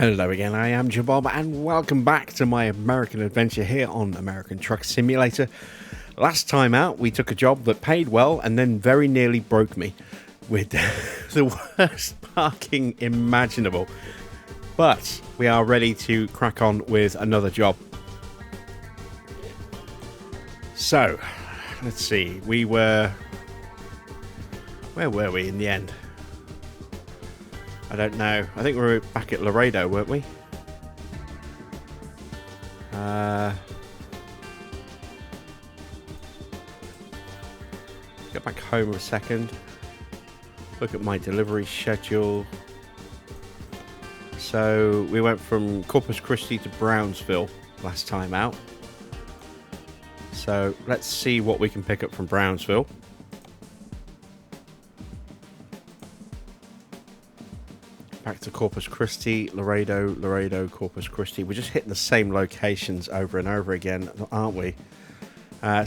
Hello again, I am Jabob and welcome back to my American adventure here on American Truck Simulator. Last time out we took a job that paid well and then very nearly broke me with the worst parking imaginable. But we are ready to crack on with another job. So, let's see, where were we in the end? I don't know. I think we were back at Laredo, weren't we? Get back home a second. Look at my delivery schedule. So we went from Corpus Christi to Brownsville last time out. So let's see what we can pick up from Brownsville. Back to Corpus Christi, Laredo, Corpus Christi. We're just hitting the same locations over and over again, aren't we?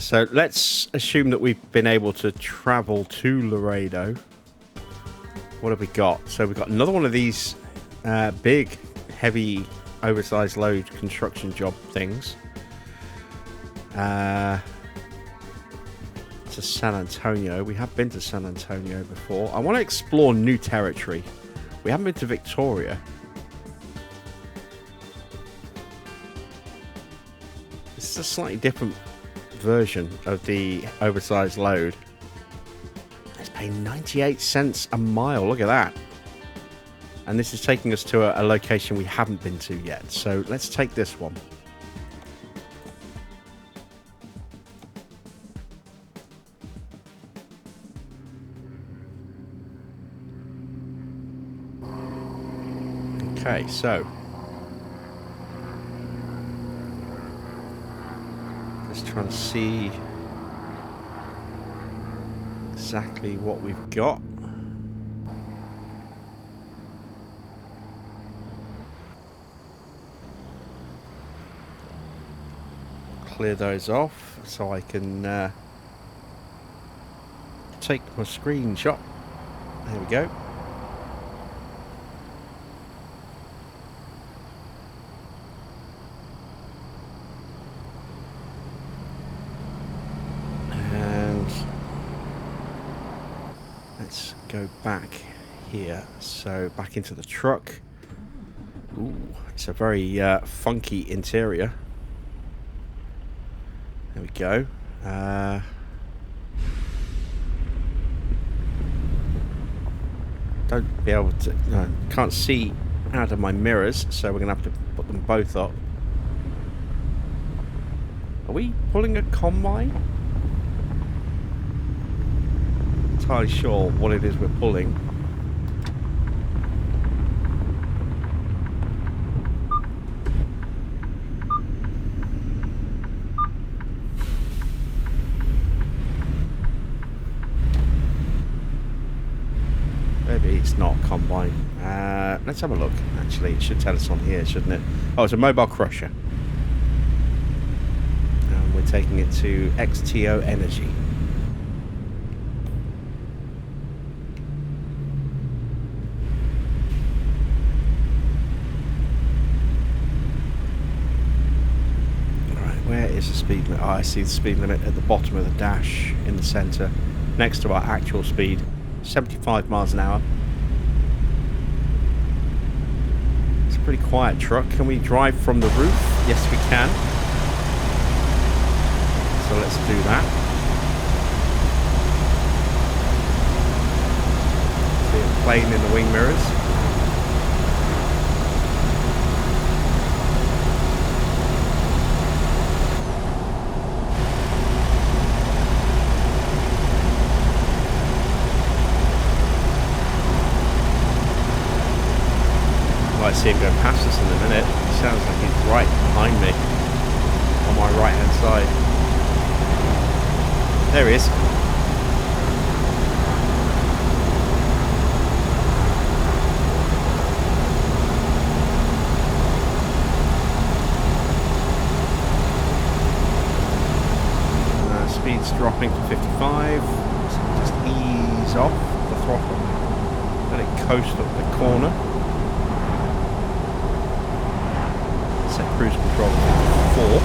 So let's assume that we've been able to travel to Laredo. What have we got? So we've got another one of these big, heavy, oversized load construction job things. To San Antonio. We have been to San Antonio before. I want to explore new territory. We haven't been to Victoria. This is a slightly different version of the oversized load. It's paying 98 cents a mile. Look at that. And this is taking us to a location we haven't been to yet. So let's take this one. Okay, so let's try and see exactly what we've got. Clear those off so I can take my screenshot. There we go. Let's go back here. So back into the truck. Ooh, it's a very funky interior. There we go. Don't be able to. No, can't see out of my mirrors, so we're gonna have to put them both up. Are we pulling a combine? Entirely sure what it is we're pulling. Maybe it's not combine. Let's have a look. Actually, it should tell us on here, shouldn't it? Oh, it's a mobile crusher. And we're taking it to XTO Energy. Where is the speed limit? Oh, I see the speed limit at the bottom of the dash in the centre, next to our actual speed, 75 miles an hour. It's a pretty quiet truck. Can we drive from the roof? Yes, we can. So let's do that. See a plane in the wing mirrors. I see him go past us in a minute. It sounds like he's right behind me on my right hand side. There he is. Speed's dropping to 55. So just ease off the throttle. Let it coast up the corner. set cruise control to 54.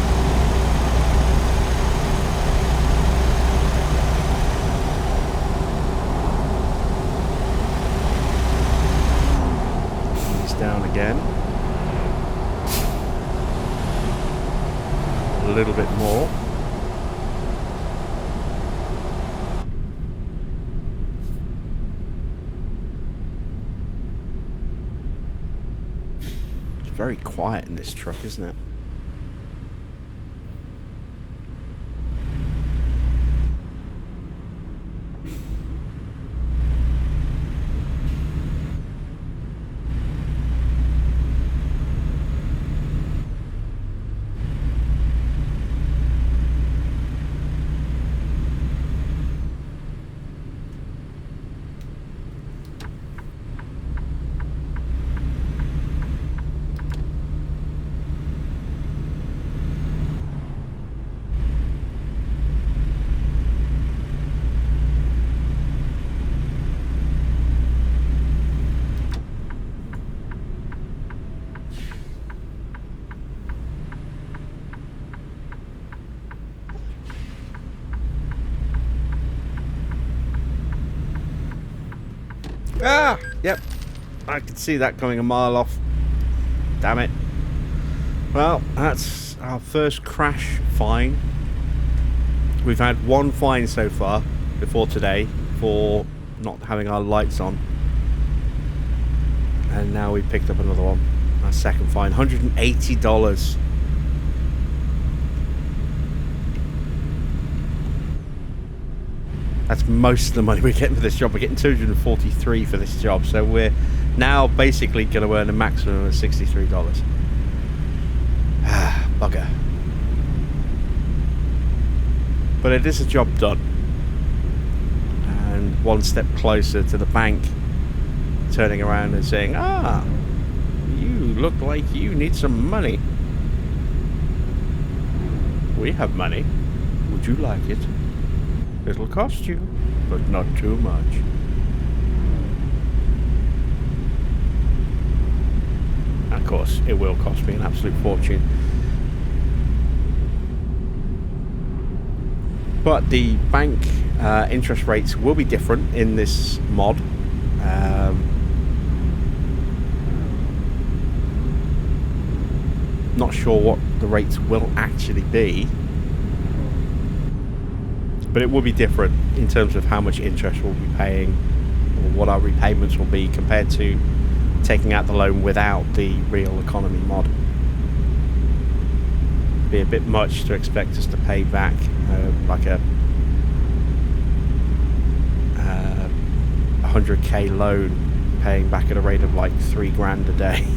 Ease down again. A little bit more. Very quiet in this truck, isn't it? Ah! Yep. I could see that coming a mile off. Damn it. Well, that's our first crash fine. We've had one fine so far before today for not having our lights on. And now we picked up another one. Our second fine. $180. That's most of the money we're getting for this job. We're getting $243 for this job, so we're now basically going to earn a maximum of $63. Ah, bugger. But it is a job done. And one step closer to the bank turning around and saying, ah, you look like you need some money. We have money. Would you like it? It'll cost you, but not too much. Of course, it will cost me an absolute fortune. But the bank interest rates will be different in this mod. Not sure what the rates will actually be. But it will be different in terms of how much interest we'll be paying or what our repayments will be compared to taking out the loan without the real economy mod. Be a bit much to expect us to pay back like a 100k loan, paying back at a rate of like $3,000 a day.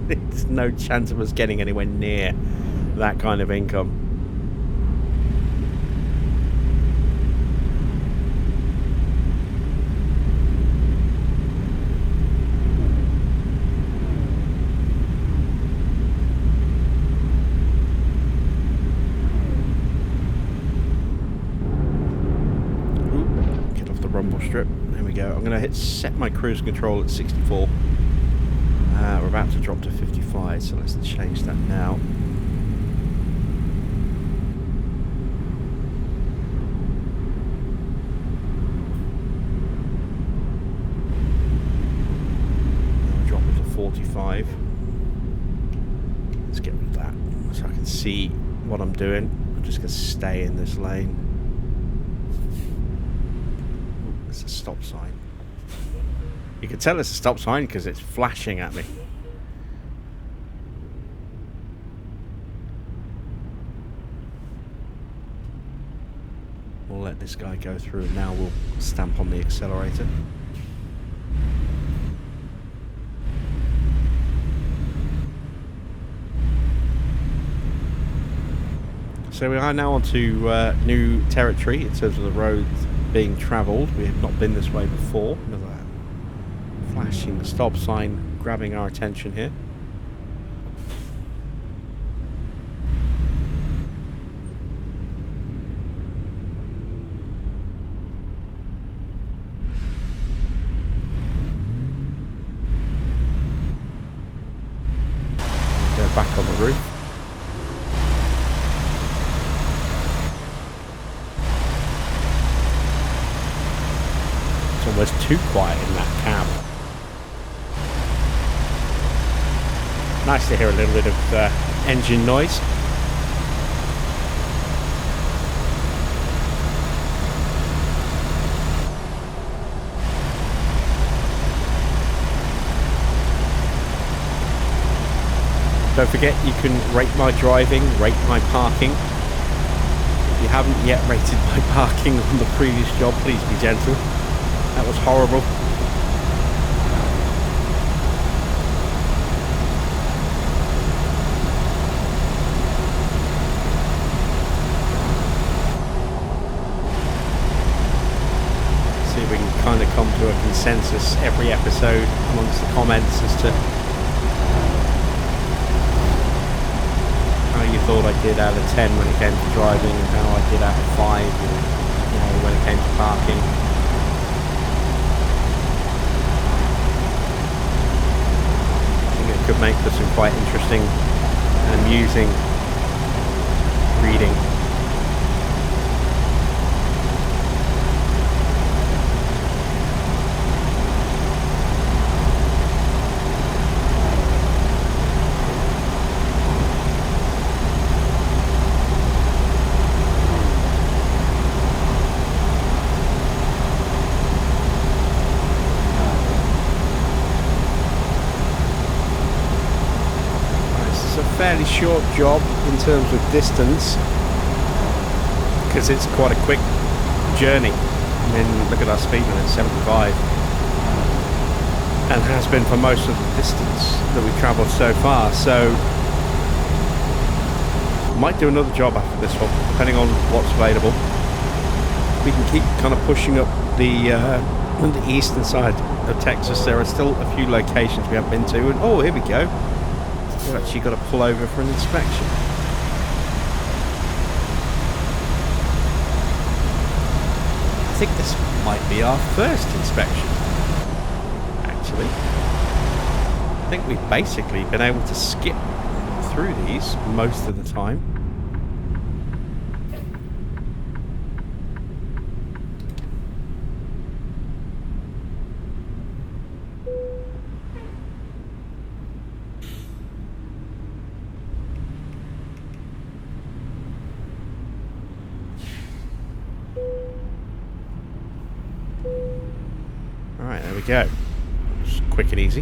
There's no chance of us getting anywhere near that kind of income. Strip. There we go. I'm going to hit set my cruise control at 64. We're about to drop to 55, so let's change that now. Now drop it to 45. Let's get rid of that so I can see what I'm doing. I'm just going to stay in this lane. It's a stop sign. You can tell it's a stop sign because it's flashing at me. We'll let this guy go through and now we'll stamp on the accelerator. So we are now onto new territory in terms of the roads being travelled. We have not been this way before. Another flashing stop sign grabbing our attention here. almost too quiet in that cab. Nice to hear a little bit of engine noise. Don't forget, you can rate my driving, rate my parking. If you haven't yet rated my parking on the previous job, please be gentle. That was horrible. See if we can kind of come to a consensus every episode amongst the comments as to how you thought I did out of 10 when it came to driving, and how I did out of 5, when it came to parking. I think it could make for some quite interesting and amusing reading. Fairly short job in terms of distance, because it's quite a quick journey. I mean, look at our speed limit, 75, and has been for most of the distance that we've travelled so far. So might do another job after this one, depending on what's available. We can keep kind of pushing up the on the eastern side of Texas. There are still a few locations we haven't been to, and oh, here we go. We've actually got to pull over for an inspection. I think this might be our first inspection, actually. I think we've basically been able to skip through these most of the time. Alright, there we go. Just quick and easy.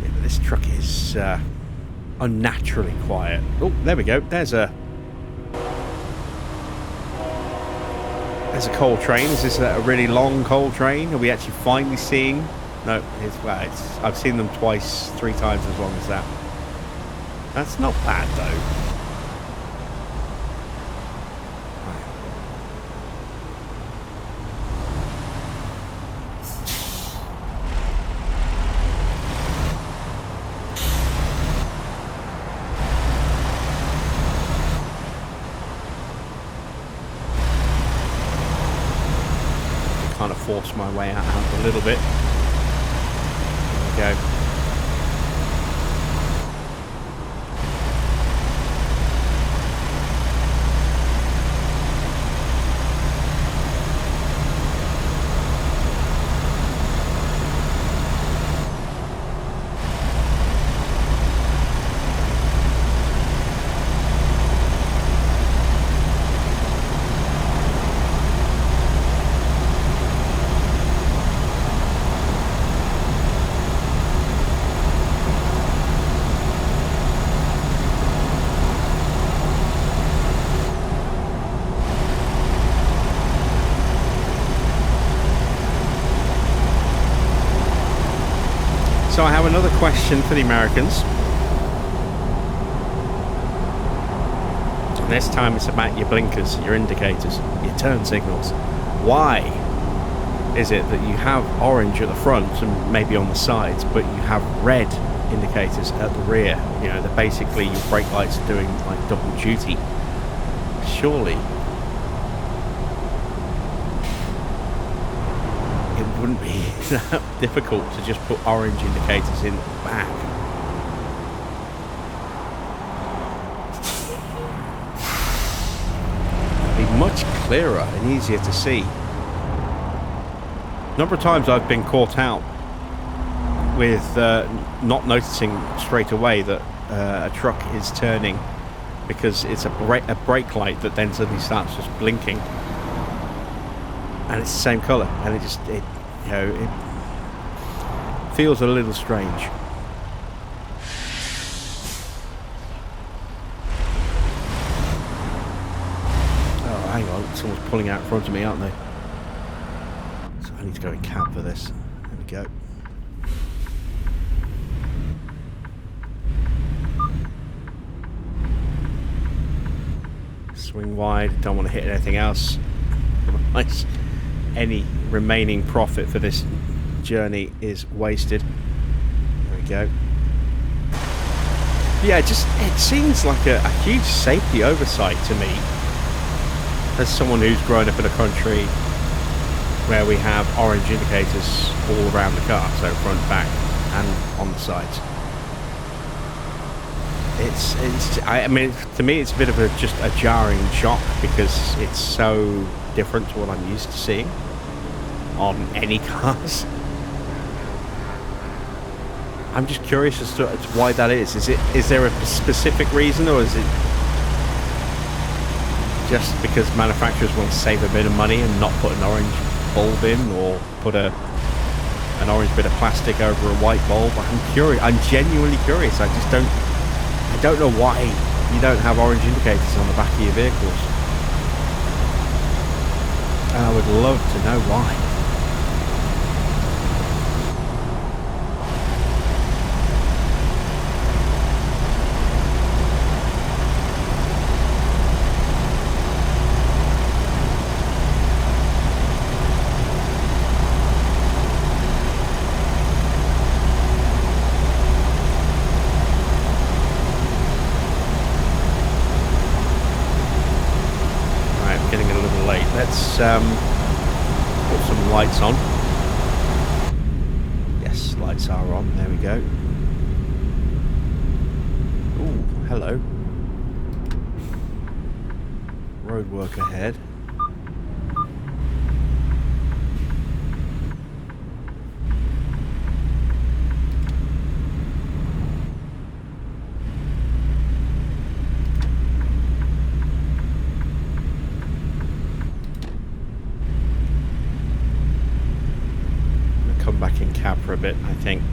Yeah, but this truck is unnaturally quiet. Oh, there we go. There's a coal train. Is this a really long coal train? Are we actually finally seeing? No, I've seen them twice, 3 times as long as that. That's not bad though. Kind of force my way out a little bit. There we go. So I have another question for the Americans. This time it's about your blinkers, your indicators, your turn signals. Why is it that you have orange at the front and maybe on the sides, but you have red indicators at the rear? You know, they're basically your brake lights are doing like double duty. Surely it wouldn't be that difficult to just put orange indicators in the back. be much clearer and easier to see. A number of times I've been caught out with not noticing straight away that a truck is turning because it's a brake light that then suddenly starts just blinking, and it's the same colour, and it feels a little strange. Oh, hang on, someone's pulling out in front of me, aren't they? So I need to go in cab for this. There we go. Swing wide, don't want to hit anything else. Otherwise, any remaining profit for this journey is wasted. There we go. Yeah, it seems like a huge safety oversight to me, as someone who's grown up in a country where we have orange indicators all around the car, so front, back, and on the sides. I mean, to me, it's a bit of just a jarring shock because it's so different to what I'm used to seeing on any cars. I'm just curious as to why that is. Is there a specific reason, or is it just because manufacturers want to save a bit of money and not put an orange bulb in, or put an orange bit of plastic over a white bulb? I'm curious. I'm genuinely curious. I don't know why you don't have orange indicators on the back of your vehicles. And I would love to know why. Let's put some lights on. Yes, lights are on. There we go. Ooh, hello. Roadwork ahead. Back in cab for a bit, I think.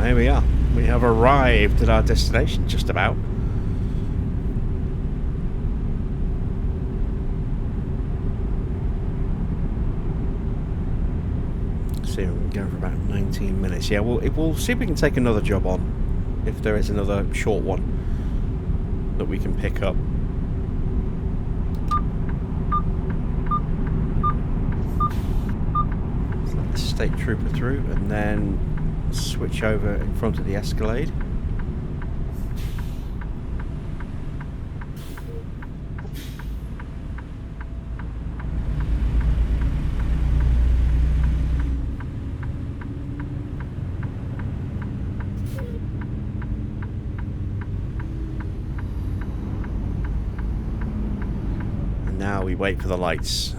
Here we are. We have arrived at our destination, just about. See, we're going for about 19 minutes. Yeah, we'll see if we can take another job on, if there is another short one that we can pick up. So let the state trooper through, and then switch over in front of the Escalade. And now we wait for the lights.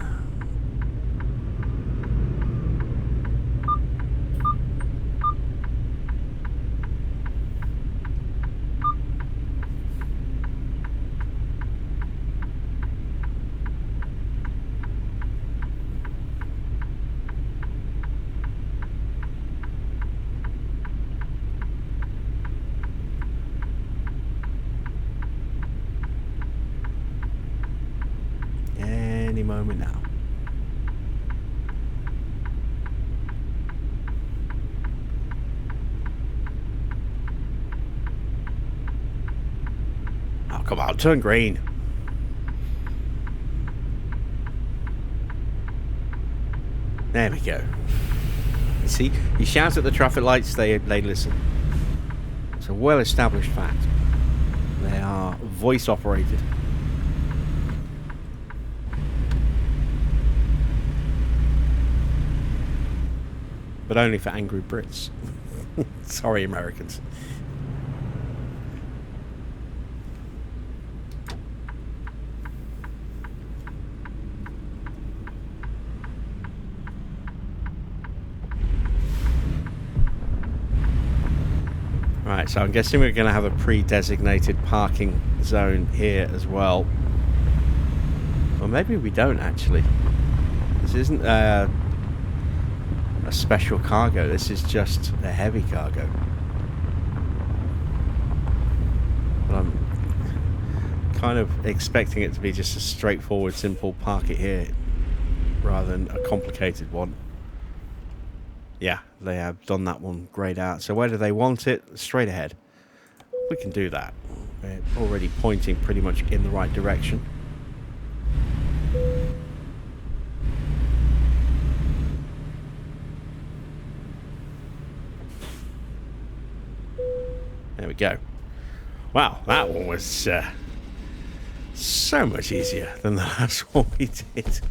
Any moment now. not turn green. There we go. You see, you shout at the traffic lights, they listen. It's a well-established fact. They are voice operated. But only for angry Brits. Sorry, Americans. Right, so I'm guessing we're going to have a pre-designated parking zone here as well. Or maybe we don't, actually. This isn't a special cargo. This is just a heavy cargo. But I'm kind of expecting it to be just a straightforward, simple park it here, rather than a complicated one. Yeah, they have done that one grayed out. So where do they want it? Straight ahead. We can do that. We're already pointing pretty much in the right direction. There we go. Wow, that one was so much easier than the last one we did.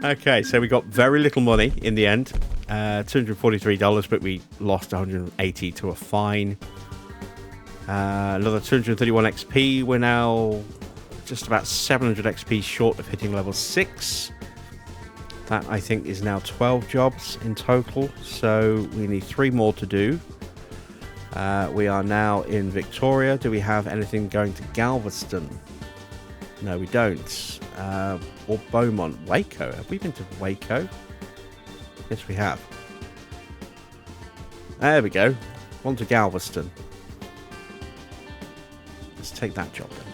Okay, so we got very little money in the end. $243, but we lost 180 to a fine. Another 231 XP. We're now just about 700 XP short of hitting level 6. That, I think, is now 12 jobs in total. So we need 3 more to do. We are now in Victoria. Do we have anything going to Galveston? No, we don't. Or Beaumont. Waco. Have we been to Waco? Yes, we have. There we go. On to Galveston. Let's take that job then.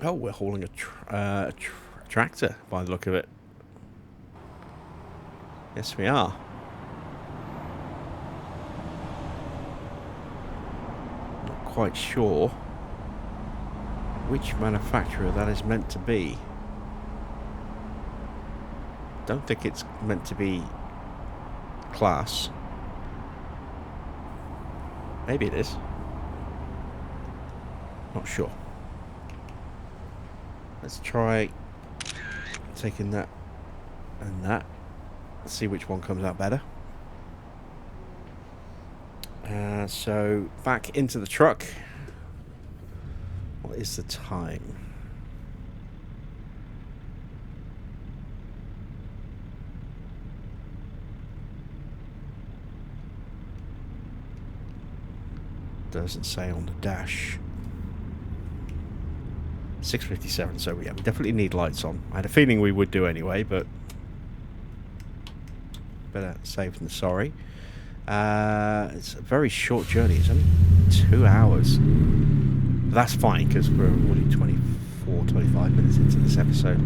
Oh, we're hauling a tractor by the look of it. Yes, we are. Not quite sure which manufacturer that is meant to be. Don't think it's meant to be Class. Maybe it is. Not sure. Let's try taking that and that. Let's see which one comes out better. So back into the truck. What is the time? Doesn't say on the dash. 6:57. So yeah, we definitely need lights on. I had a feeling we would do anyway, but better safe than sorry. It's a very short journey. It's only 2 hours. But that's fine because we're already 25 minutes into this episode.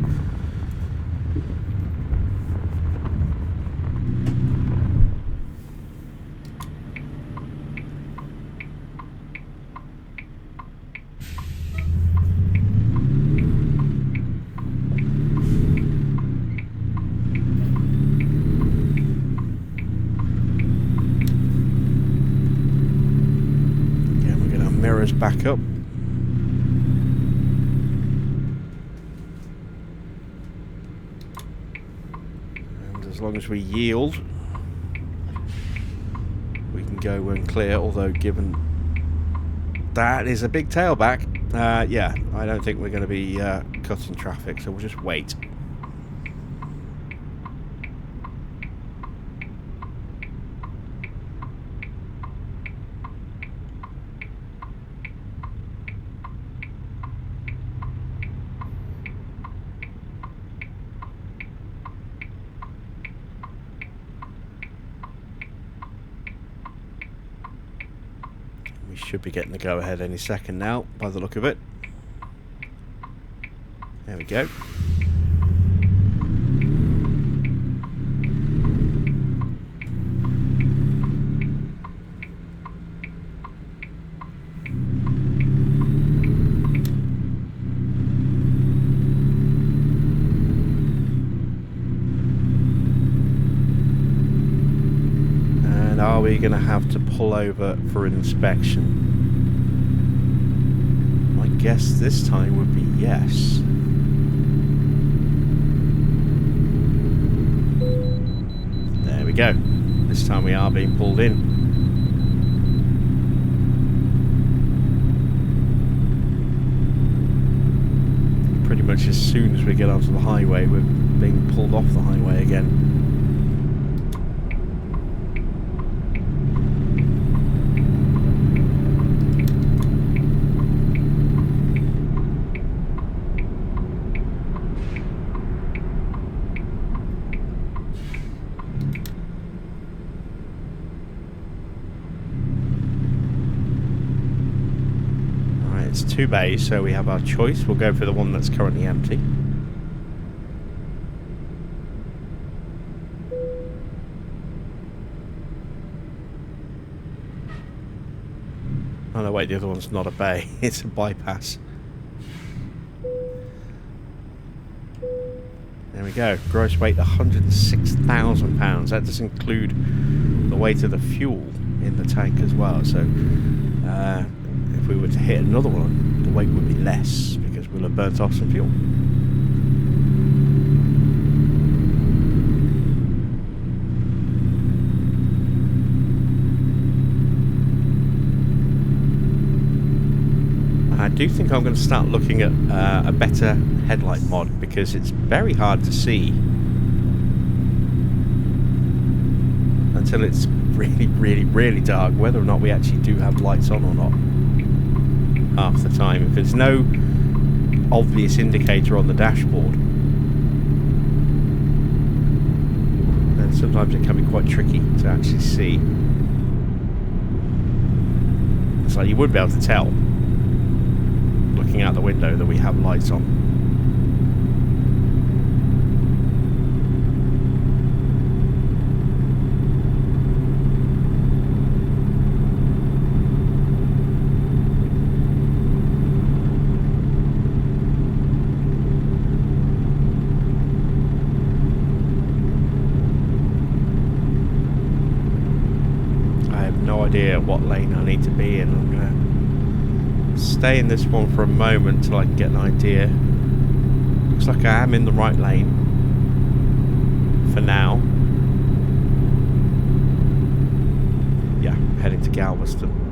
Back up. And as long as we yield, we can go when clear, although given that is a big tailback, yeah, I don't think we're going to be cutting traffic, so we'll just wait. Should be getting the go-ahead any second now, by the look of it. There we go. we going to have to pull over for an inspection? My guess this time would be yes. There we go. This time we are being pulled in. Pretty much as soon as we get onto the highway, we're being pulled off the highway again. It's 2 bays, so we have our choice. We'll go for the one that's currently empty. Oh no, wait, the other one's not a bay. It's a bypass. There we go. Gross weight £106,000. That does include the weight of the fuel in the tank as well. So if we were to hit another one, the weight would be less because we'll have burnt off some fuel. I do think I'm going to start looking at a better headlight mod because it's very hard to see until it's really dark whether or not we actually do have lights on or not. Half the time, if there's no obvious indicator on the dashboard, then sometimes it can be quite tricky to actually see. So you would be able to tell looking out the window that we have lights on. Idea what lane I need to be in. I'm going to stay in this one for a moment till I can get an idea. Looks like I am in the right lane for now. Yeah, heading to Galveston.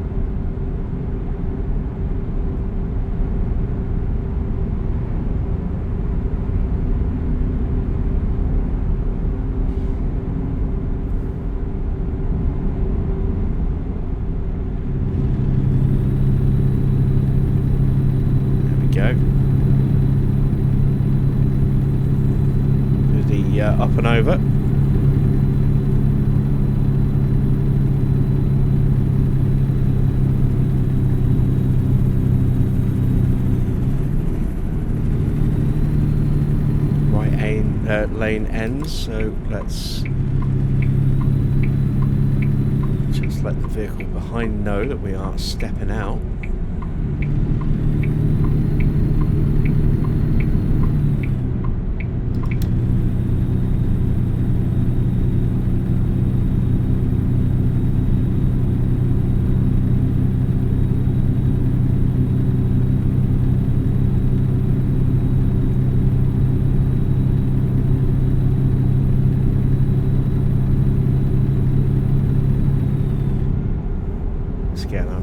Up and over. Lane ends, so let's just let the vehicle behind know that we are stepping out.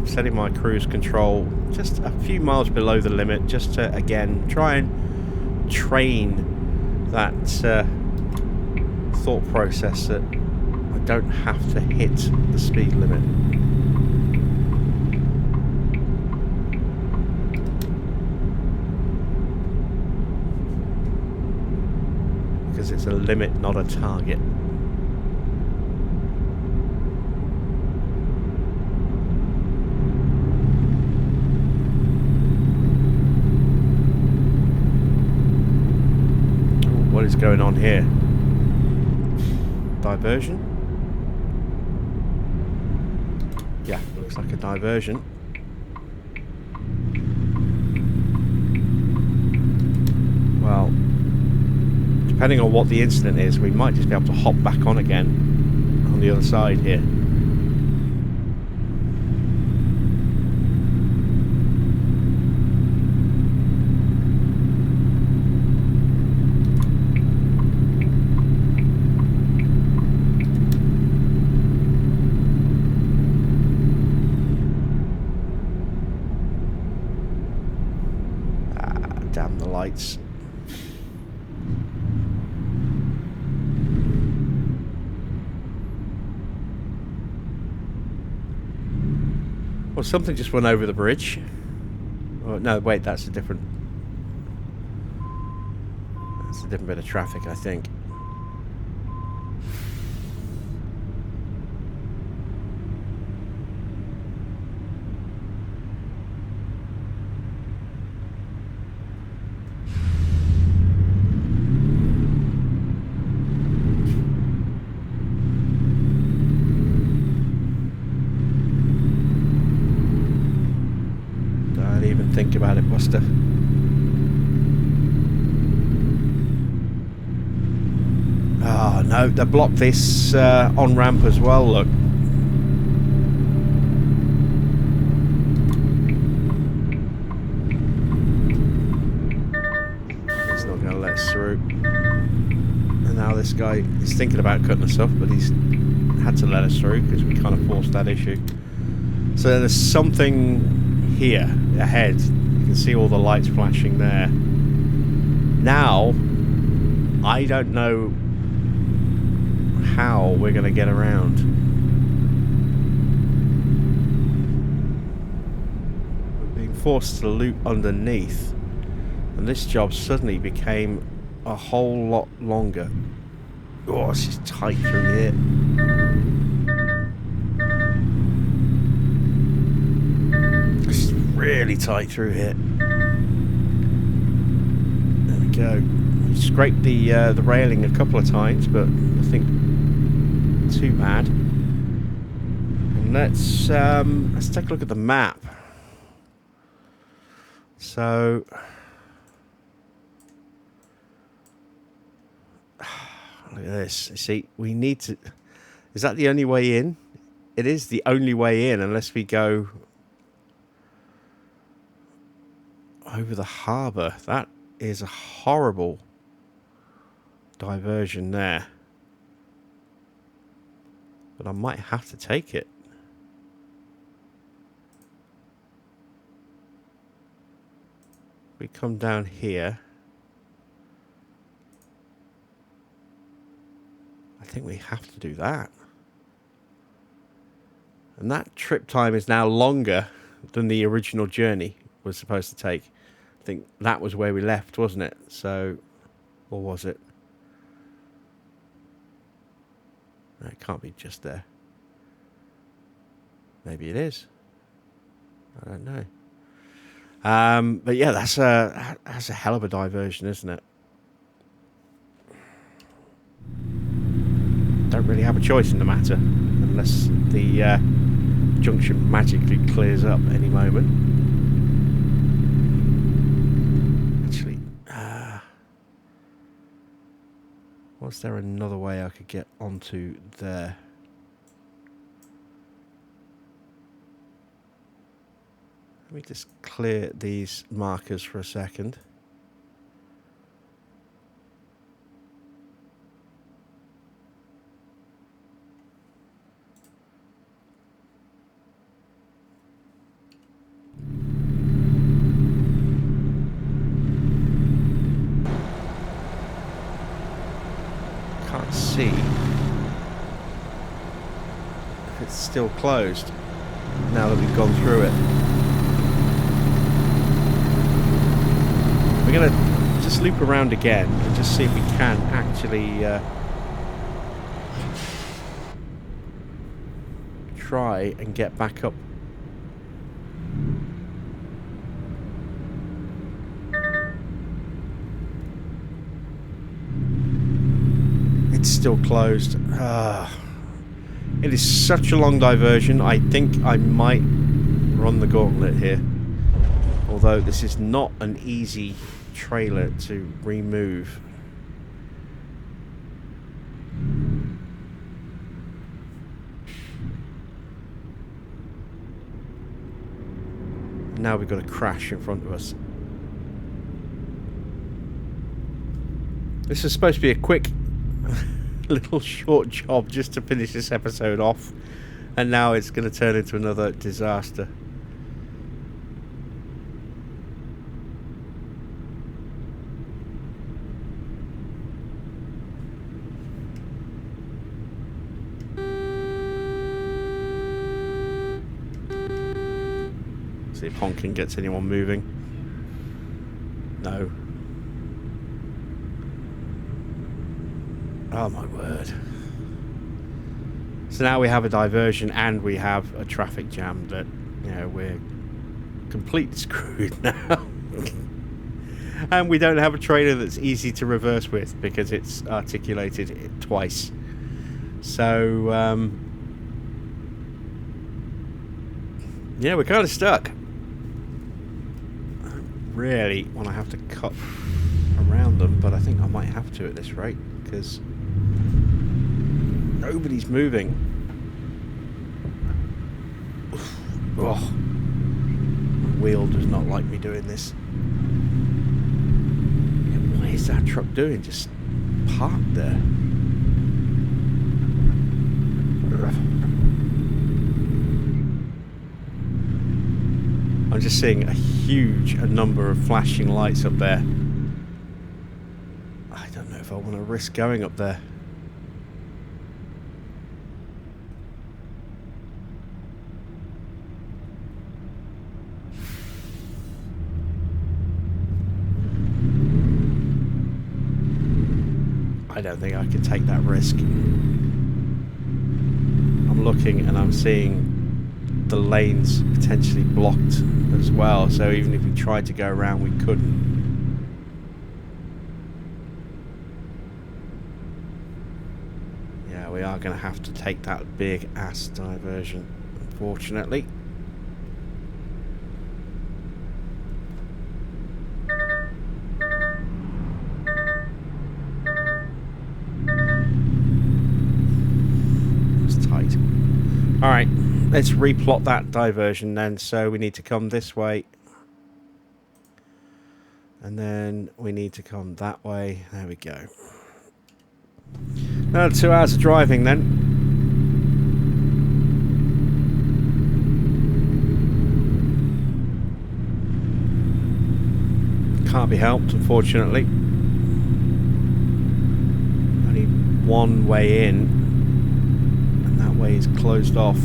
Setting my cruise control just a few miles below the limit, just to again try and train that thought process that I don't have to hit the speed limit. Because it's a limit, not a target. What is going on here? Diversion? Yeah, looks like a diversion. Well, depending on what the incident is, we might just be able to hop back on again on the other side here. Damn the lights. Well, something just went over the bridge. Oh, no, wait, that's a different bit of traffic, I think. Don't even think about it, Buster. Oh no, they blocked this on-ramp as well, look. He's not going to let us through. And now this guy is thinking about cutting us off, but he's had to let us through because we kind of forced that issue. So there's something here ahead. You can see all the lights flashing there. Now, I don't know how we're going to get around. We're being forced to loop underneath, and this job suddenly became a whole lot longer. Oh, this is tight through here. It's really tight through here. There we go. We scraped the railing a couple of times, but nothing too bad. And let's take a look at the map. So look at this. See, we need to. Is that the only way in? It is the only way in, unless we go over the harbour. That is a horrible diversion there. But I might have to take it. We come down here. I think we have to do that. And that trip time is now longer than the original journey was supposed to take. I think that was where we left, wasn't it? So, or was it? No, it can't be just there. Maybe it is. I don't know. But yeah, that's a hell of a diversion, isn't it? Don't really have a choice in the matter, unless the junction magically clears up any moment. Actually, was there another way I could get onto there? Let me just clear these markers for a second. Can't see if it's still closed now that we've gone through it. We're going to just loop around again and just see if we can actually try and get back up. It's still closed. It is such a long diversion. I think I might run the gauntlet here. Although this is not an easy trailer to remove. Now we've got a crash in front of us. This is supposed to be a quick little short job just to finish this episode off, and now it's going to turn into another disaster. See if honking gets anyone moving. No. Oh my word. So now we have a diversion and we have a traffic jam that, you know, we're completely screwed now. And we don't have a trailer that's easy to reverse with because it's articulated twice. So, yeah, we're kind of stuck. I really want to have to cut around them, but I think I might have to at this rate because nobody's moving. Oh, the wheel does not like me doing this. What is that truck doing? Just parked there. I'm just seeing a huge number of flashing lights up there. I don't know if I want to risk going up there. I don't think I can take that risk. I'm looking and I'm seeing the lanes potentially blocked as well, so even if we tried to go around we couldn't. Yeah, we are going to have to take that big ass diversion, unfortunately. It's tight. Alright, let's replot that diversion then. So we need to come this way. And then we need to come that way. There we go. Another 2 hours of driving then. Can't be helped, unfortunately. Only one way in. And that way is closed off.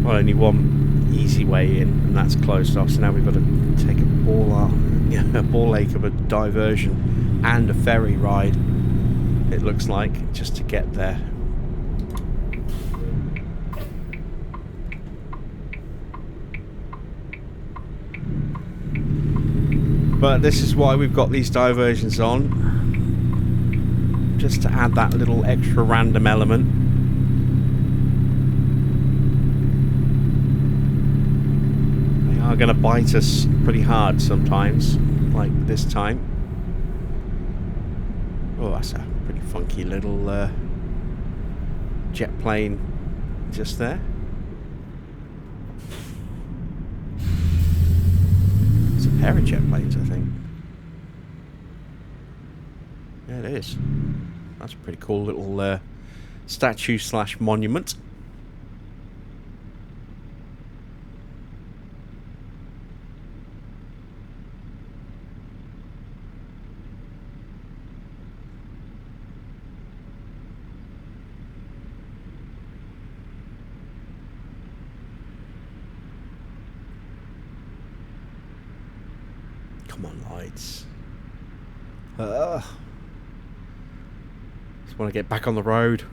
Well, only one easy way in, and that's closed off. So now we've got to take a ball ache of a diversion and a ferry ride, it looks like, just to get there. But this is why we've got these diversions on, just to add that little extra random element. Are going to bite us pretty hard sometimes, like this time. Oh, that's a pretty funky little jet plane just there. It's a pair of jet planes, I think. Yeah, it is. That's a pretty cool little statue / monument. Come on, lights. Just want to get back on the road.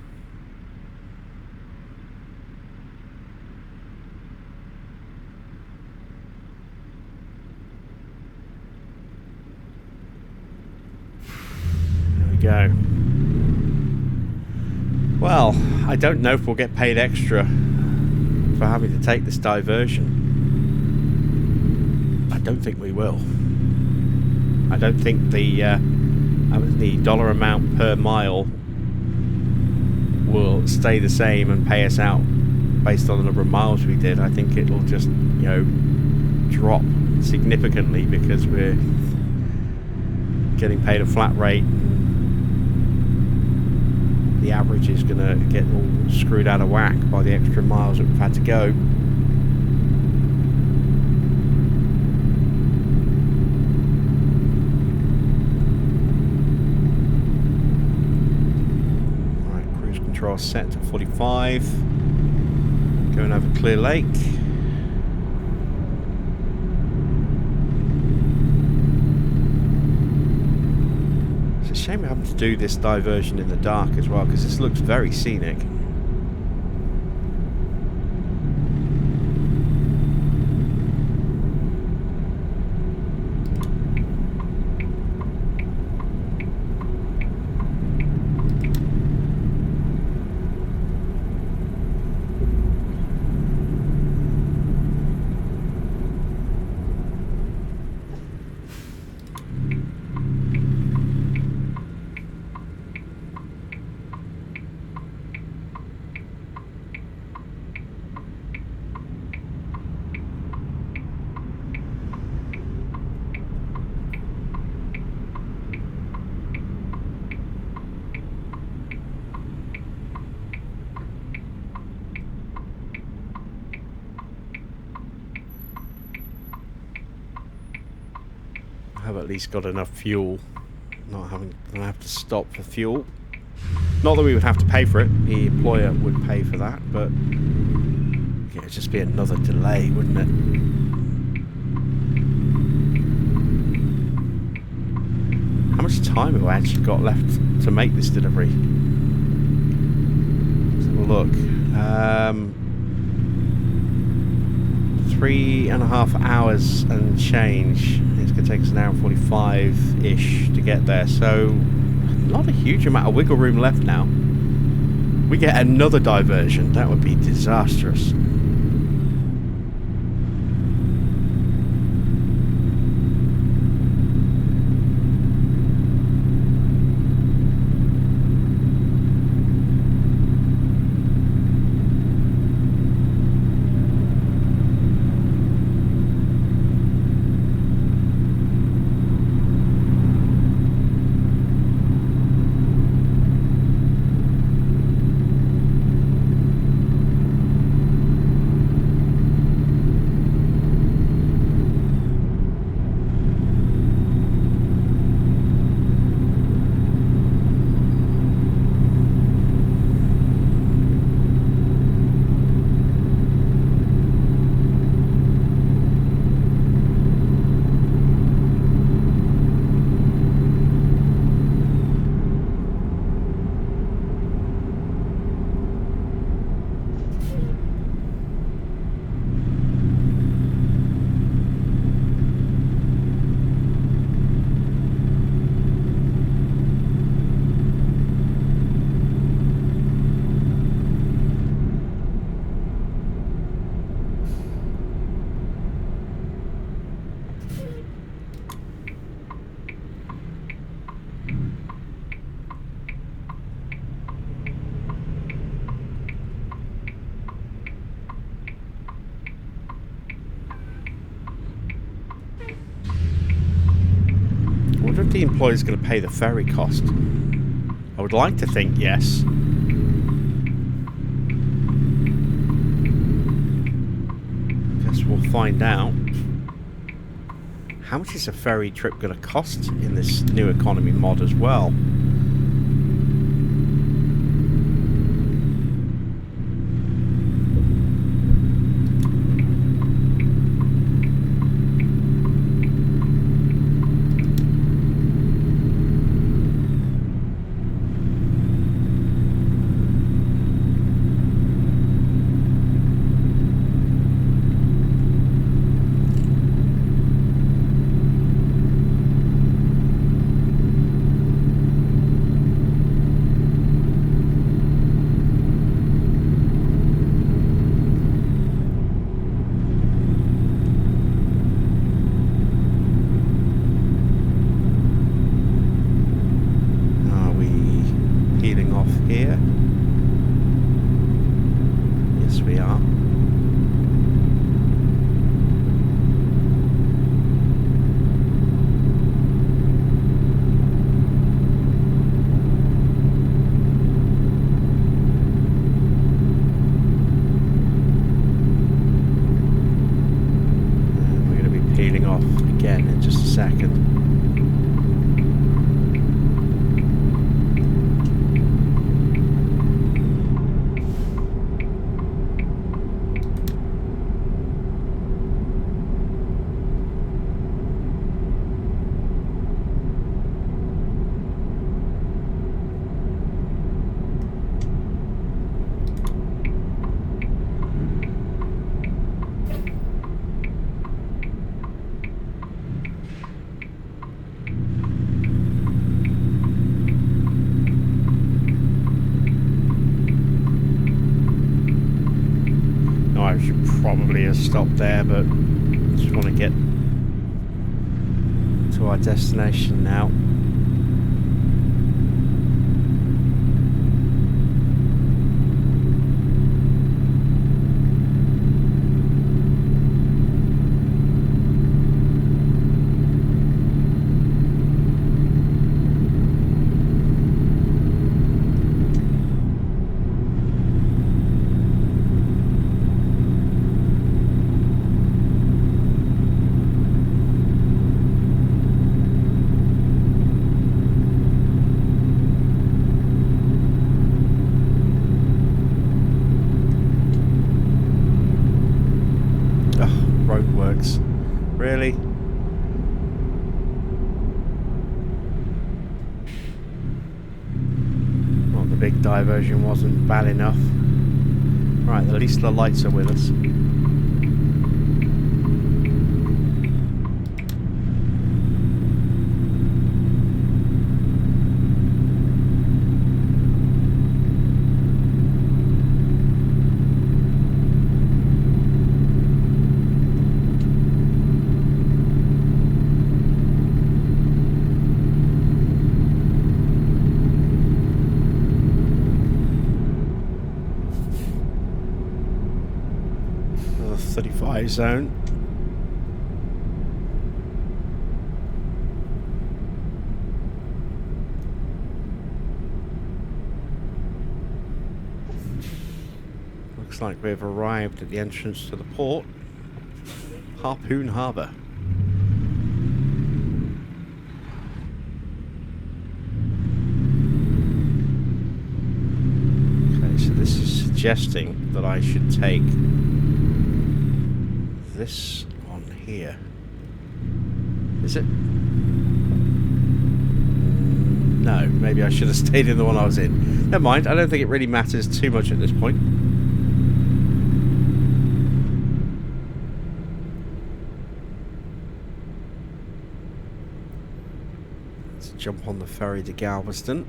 There we go. Well, I don't know if we'll get paid extra for having to take this diversion. I don't think we will. I don't think the dollar amount per mile will stay the same and pay us out based on the number of miles we did. I think it'll just, you know, drop significantly because we're getting paid a flat rate. The average is going to get all screwed out of whack by the extra miles that we've had to go. Set to 45, going over Clear Lake. be able to do this diversion in the dark as well, because this looks very scenic. Have at least got enough fuel, not having to have to stop for fuel. Not that we would have to pay for it, the employer would pay for that, but yeah, it'd just be another delay, wouldn't it? How much time have I actually got left to make this delivery? Let's have a look. 3.5 hours and change. It's going to take us an hour and 45-ish to get there, so not a huge amount of wiggle room left now. We get another diversion, that would be disastrous. I wonder if the employer's going to pay the ferry cost. I would like to think yes. Guess we'll find out. How much is a ferry trip going to cost in this new economy mod as well? Should probably have stopped there, but just want to get to our destination now. Roadworks. Really? Well, the big diversion wasn't bad enough. Right, at least the lights are with us. Another 35 zone. Looks like we've arrived at the entrance to the port. Harpoon Harbour. Okay, so this is suggesting that I should take this on here. Is it? No, maybe I should have stayed in the one I was in. Never mind, I don't think it really matters too much at this point. Let's jump on the ferry to Galveston.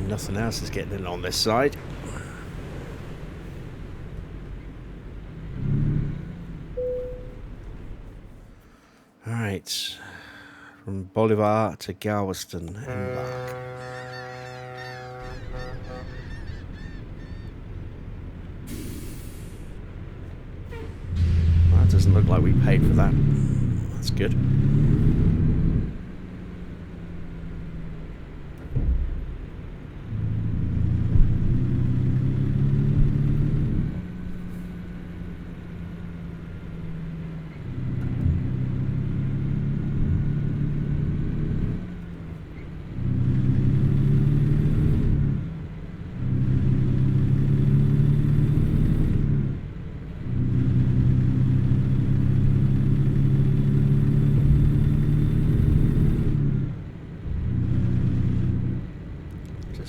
Nothing else is getting in on this side. Alright. From Bolivar to Galveston and back. Well, that doesn't look like we paid for that. That's good.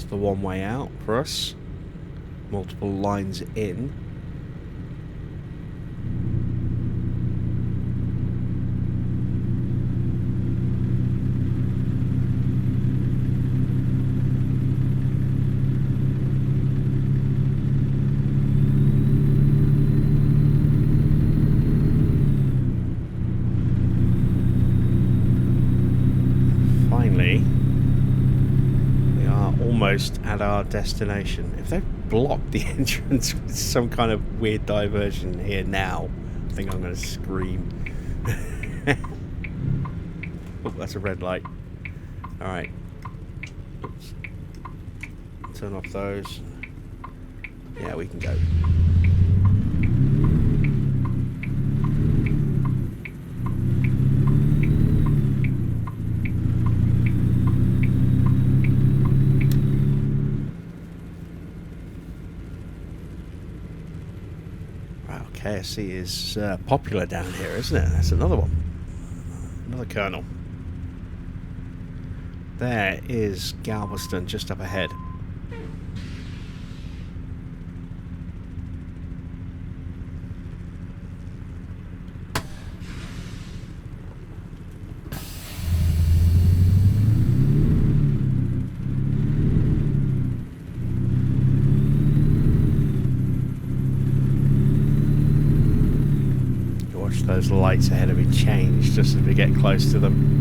The one way out for us. Multiple lines in. Finally, almost at our destination. If they blocked the entrance with some kind of weird diversion here now, I think I'm going to scream. Oh, that's a red light. Alright. Oops. Turn off those. Yeah, we can go. KFC is popular down here, isn't it? That's another one. Another kernel. There is Galveston just up ahead. Watch those lights ahead of me change just as we get close to them.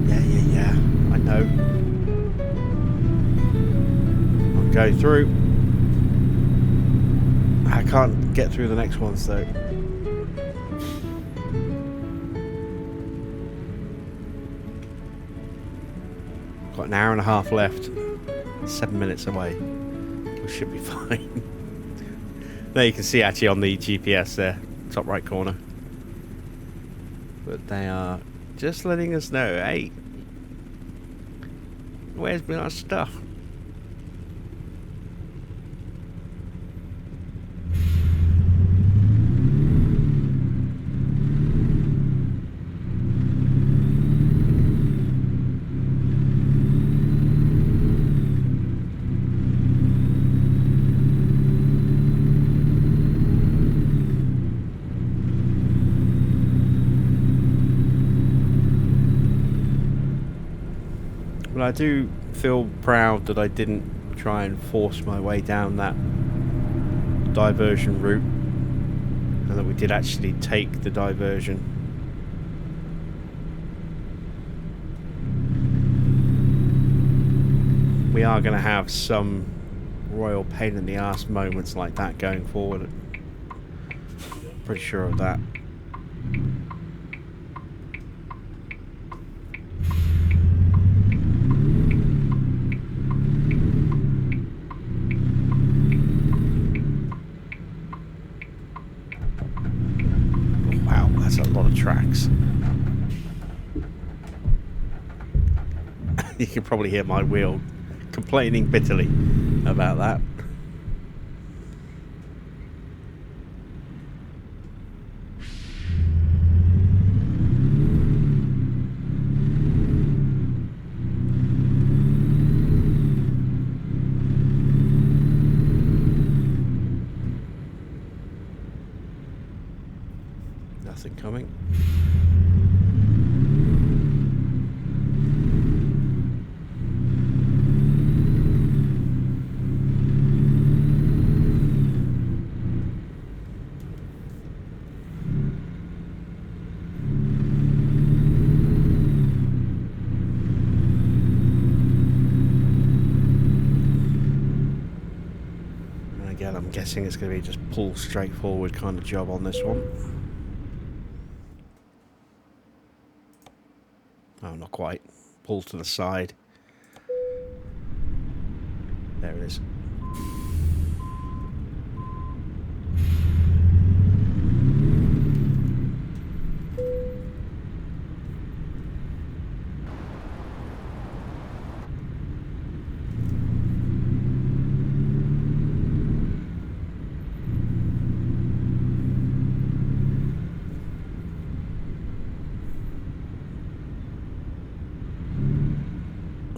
Yeah. I know. I'll go through. I can't get through the next ones though. Got an hour and a half left. 7 minutes away. We should be fine. There you can see actually on the GPS there, top right corner. But they are just letting us know, hey, where's been our stuff? But I do feel proud that I didn't try and force my way down that diversion route, and that we did actually take the diversion. We are going to have some royal pain in the ass moments like that going forward. Pretty sure of that. Tracks. You can probably hear my wheel complaining bitterly about that. Nothing coming. And again, I'm guessing it's going to be just pull straight forward kind of job on this one. Oh, not quite. Pull to the side. There it is.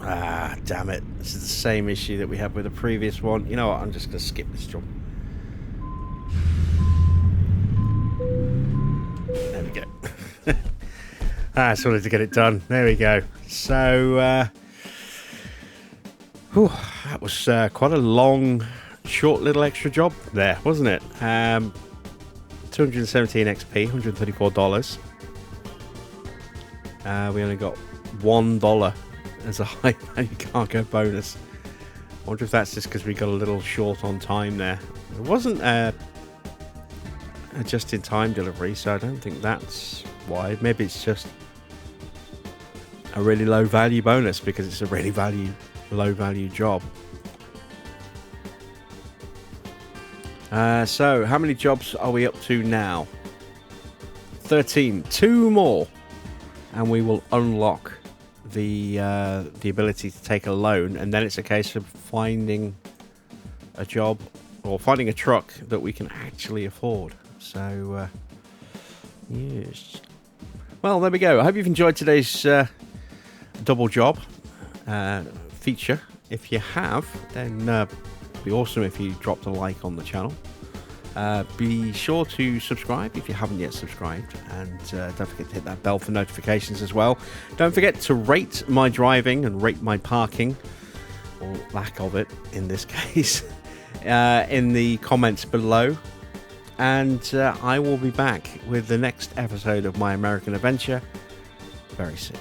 Ah, damn it. This is the same issue that we had with the previous one. You know what? I'm just going to skip this job. There we go. I just wanted to get it done. There we go. So, that was quite a long, short little extra job there, wasn't it? 217 XP, $134. We only got $1 as a high value cargo bonus. I wonder if that's just because we got a little short on time there. It wasn't a just-in-time delivery, so I don't think that's why. Maybe it's just a really low value bonus because it's a really low value job. So how many jobs are we up to now? 13. 2 more and we will unlock the ability to take a loan, and then it's a case of finding a job or finding a truck that we can actually afford. So yes, well, there we go. I hope you've enjoyed today's double job feature. If you have, then it'd be awesome if you dropped a like on the channel. Be sure to subscribe if you haven't yet subscribed, and don't forget to hit that bell for notifications as well. Don't forget to rate my driving and rate my parking, or lack of it in this case, in the comments below. And I will be back with the next episode of My American Adventure very soon.